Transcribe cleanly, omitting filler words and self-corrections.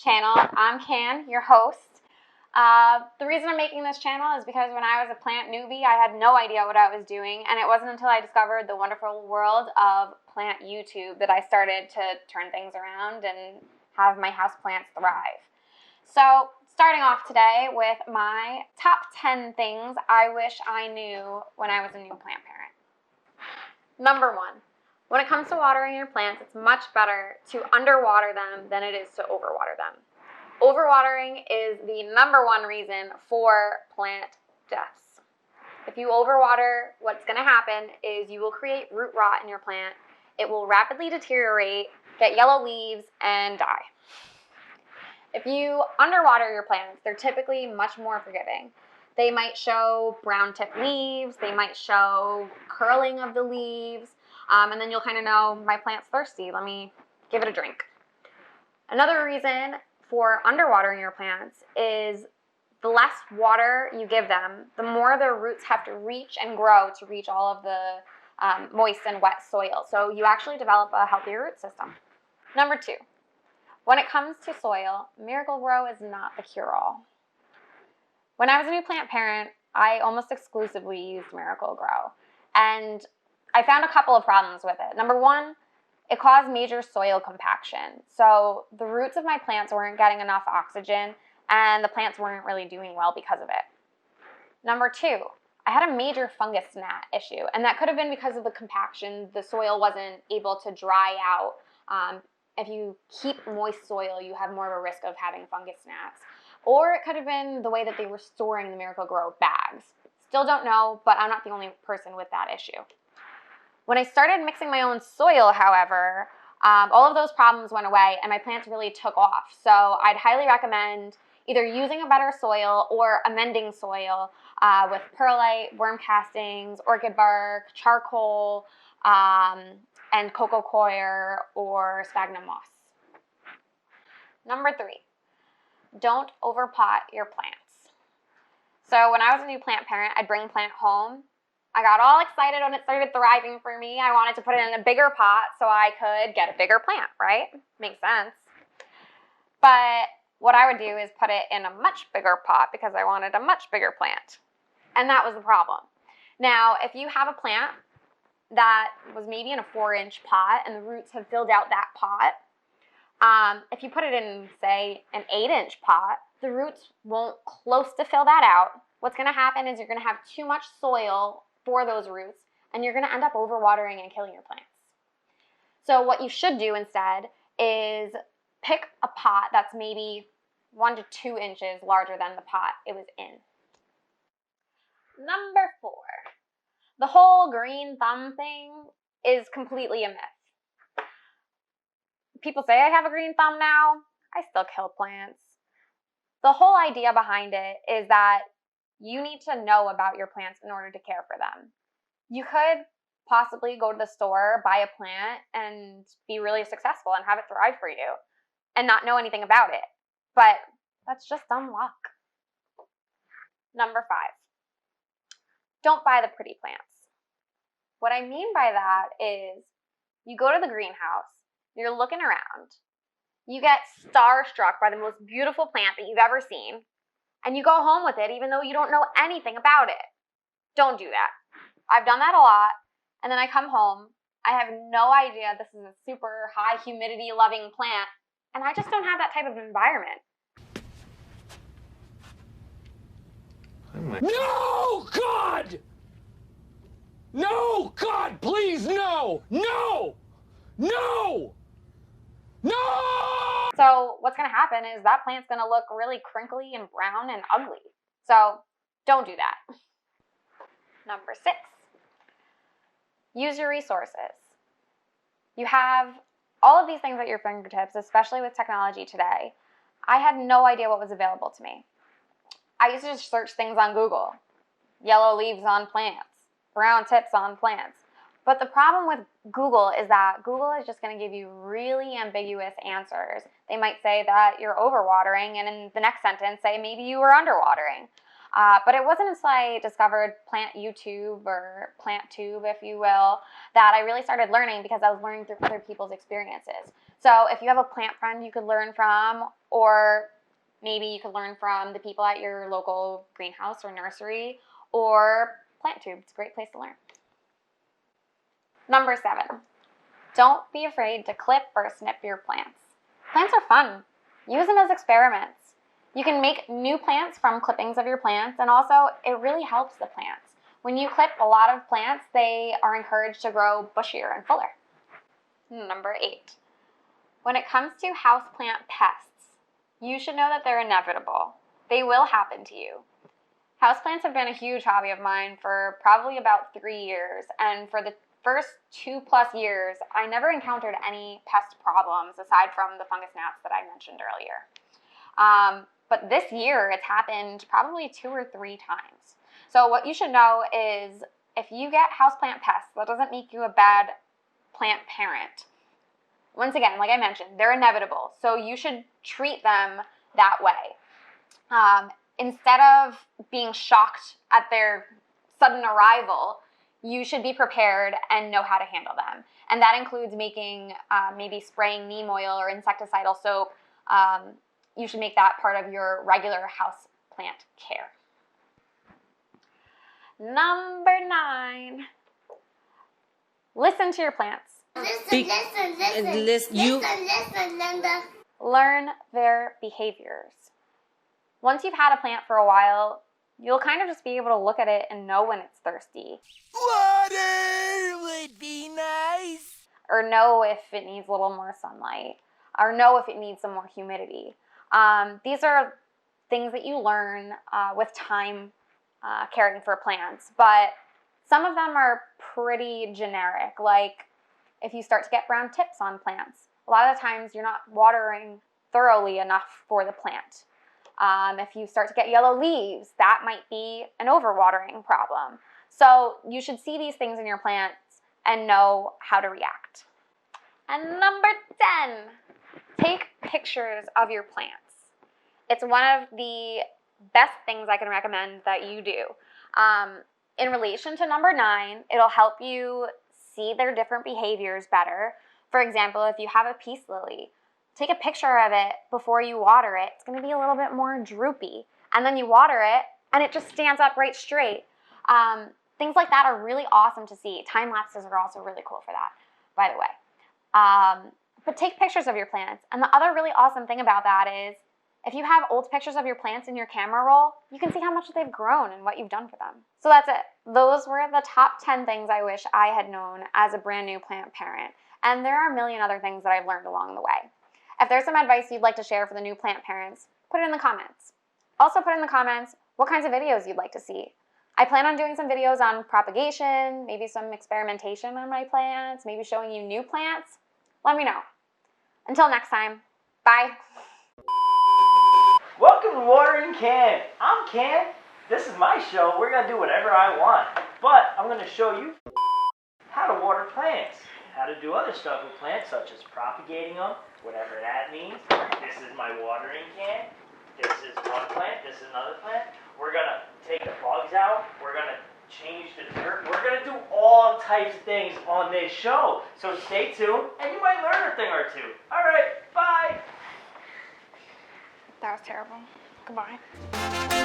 channel. I'm Can, your host. The reason I'm making this channel is because when I was a plant newbie, I had no idea what I was doing, and it wasn't until I discovered the wonderful world of plant YouTube that I started to turn things around and have my houseplants thrive. So, starting off today with my top 10 things I wish I knew when I was a new plant parent. Number 1. When it comes to watering your plants, it's much better to underwater them than it is to overwater them. Overwatering is the number one reason for plant deaths. If you overwater, what's going to happen is you will create root rot in your plant. It will rapidly deteriorate, get yellow leaves, and die. If you underwater your plants, they're typically much more forgiving. They might show brown tip leaves, they might show curling of the leaves, and then you'll kind of know my plant's thirsty. Let me give it a drink. Another reason for underwatering your plants is the less water you give them, the more their roots have to reach and grow to reach all of the moist and wet soil. So you actually develop a healthier root system. Number 2, when it comes to soil, Miracle-Gro is not the cure-all. When I was a new plant parent, I almost exclusively used Miracle-Gro, and I found a couple of problems with it. Number 1, it caused major soil compaction. So the roots of my plants weren't getting enough oxygen, and the plants weren't really doing well because of it. Number 2, I had a major fungus gnat issue, and that could have been because of the compaction. The soil wasn't able to dry out. If you keep moist soil, you have more of a risk of having fungus gnats. Or it could have been the way that they were storing the Miracle-Gro bags. Still don't know, but I'm not the only person with that issue. When I started mixing my own soil, however, all of those problems went away and my plants really took off. So I'd highly recommend either using a better soil or amending soil with perlite, worm castings, orchid bark, charcoal, and coco coir or sphagnum moss. Number 3, don't overpot your plants. So when I was a new plant parent, I'd bring a plant home. I got all excited when it started thriving for me. I wanted to put it in a bigger pot so I could get a bigger plant, right? Makes sense. But what I would do is put it in a much bigger pot because I wanted a much bigger plant. And that was the problem. Now, if you have a plant that was maybe in a 4-inch pot and the roots have filled out that pot, if you put it in, say, an 8-inch pot, the roots won't close to fill that out. What's going to happen is you're going to have too much soil for those roots, and you're going to end up overwatering and killing your plants. So what you should do instead is pick a pot that's maybe 1 to 2 inches larger than the pot it was in. Number 4, the whole green thumb thing is completely a myth. People say I have a green thumb now. I still kill plants. The whole idea behind it is that you need to know about your plants in order to care for them. You could possibly go to the store, buy a plant, and be really successful and have it thrive for you and not know anything about it. But that's just dumb luck. Number 5, don't buy the pretty plants. What I mean by that is you go to the greenhouse, you're looking around, you get starstruck by the most beautiful plant that you've ever seen, and you go home with it even though you don't know anything about it. Don't do that. I've done that a lot, and then I come home, I have no idea this is a super high humidity loving plant, and I just don't have that type of environment. No, God! No, God, please, no! No! No! No! So what's going to happen is that plant's going to look really crinkly and brown and ugly. So don't do that. Number 6, use your resources. You have all of these things at your fingertips, especially with technology today. I had no idea what was available to me. I used to just search things on Google. Yellow leaves on plants, brown tips on plants. But the problem with Google is that Google is just going to give you really ambiguous answers. They might say that you're overwatering, and in the next sentence say maybe you were underwatering. But it wasn't until I discovered Plant YouTube, or Plant Tube, if you will, that I really started learning, because I was learning through other people's experiences. So if you have a plant friend you could learn from, or maybe you could learn from the people at your local greenhouse or nursery, or Plant Tube. It's a great place to learn. Number 7, don't be afraid to clip or snip your plants. Plants are fun. Use them as experiments. You can make new plants from clippings of your plants, and also it really helps the plants. When you clip a lot of plants, they are encouraged to grow bushier and fuller. Number 8, when it comes to houseplant pests, you should know that they're inevitable. They will happen to you. Houseplants have been a huge hobby of mine for probably about 3 years, and for the first 2+ years, I never encountered any pest problems aside from the fungus gnats that I mentioned earlier. But this year, it's happened probably 2 or 3 times. So what you should know is, if you get houseplant pests, that doesn't make you a bad plant parent. Once again, like I mentioned, they're inevitable, so you should treat them that way. Instead of being shocked at their sudden arrival, you should be prepared and know how to handle them. And that includes making, maybe spraying neem oil or insecticidal soap. You should make that part of your regular house plant care. Number 9, listen to your plants. Listen. Learn their behaviors. Once you've had a plant for a while, you'll kind of just be able to look at it and know when it's thirsty. Water would be nice. Or know if it needs a little more sunlight. Or know if it needs some more humidity. These are things that you learn with time caring for plants. But some of them are pretty generic. Like if you start to get brown tips on plants, a lot of the times you're not watering thoroughly enough for the plant. If you start to get yellow leaves, that might be an overwatering problem. So you should see these things in your plants and know how to react. And number 10, take pictures of your plants. It's one of the best things I can recommend that you do. In relation to number 9, it'll help you see their different behaviors better. For example, if you have a peace lily, take a picture of it before you water it. It's going to be a little bit more droopy. And then you water it, and it just stands up right straight. Things like that are really awesome to see. Time lapses are also really cool for that, by the way. But take pictures of your plants. And the other really awesome thing about that is, if you have old pictures of your plants in your camera roll, you can see how much they've grown and what you've done for them. So that's it. Those were the top 10 things I wish I had known as a brand new plant parent. And there are a million other things that I've learned along the way. If there's some advice you'd like to share for the new plant parents, put it in the comments. Also put in the comments what kinds of videos you'd like to see. I plan on doing some videos on propagation, maybe some experimentation on my plants, maybe showing you new plants. Let me know. Until next time, bye. Welcome to WateringCan. I'm Can. This is my show. We're going to do whatever I want. But I'm going to show you how to water plants, how to do other stuff with plants, such as propagating them, whatever that means. This is my watering can. This is one plant. This is another plant. We're going to take the bugs out. We're going to change the dirt. We're going to do all types of things on this show. So stay tuned, and you might learn a thing or two. All right, bye. That was terrible. Goodbye.